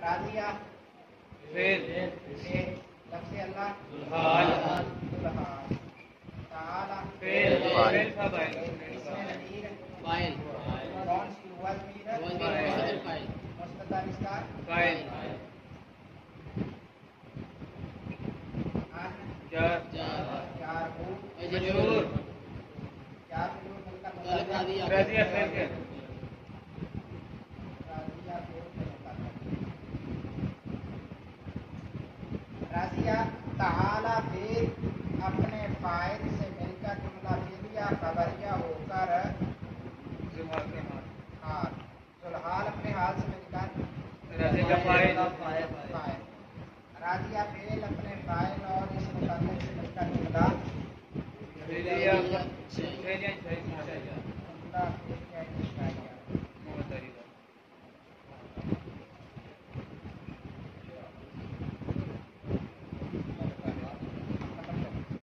راضیہ فعل لفظ اللہ ذوالحال ذوالحال تعالی فعل فاعل اسم ضمیر فاعل کون سی ہوا ضمیر فاعل مستتر اس کا فاعل جار چار ہو مجرور چار مجرور مل کر راضیہ راضیہ فعل راضیہ فعل راضیہ تعالی فعل اپنے فاعل سے مل کر جملہ فعلیہ خبریہ ہو کر ذوالحال کے حال ذوالحال اپنے حال سے مل کر راضیہ کا فاعل فاعل راضیہ فعل اپنے فاعل اور اس متعلق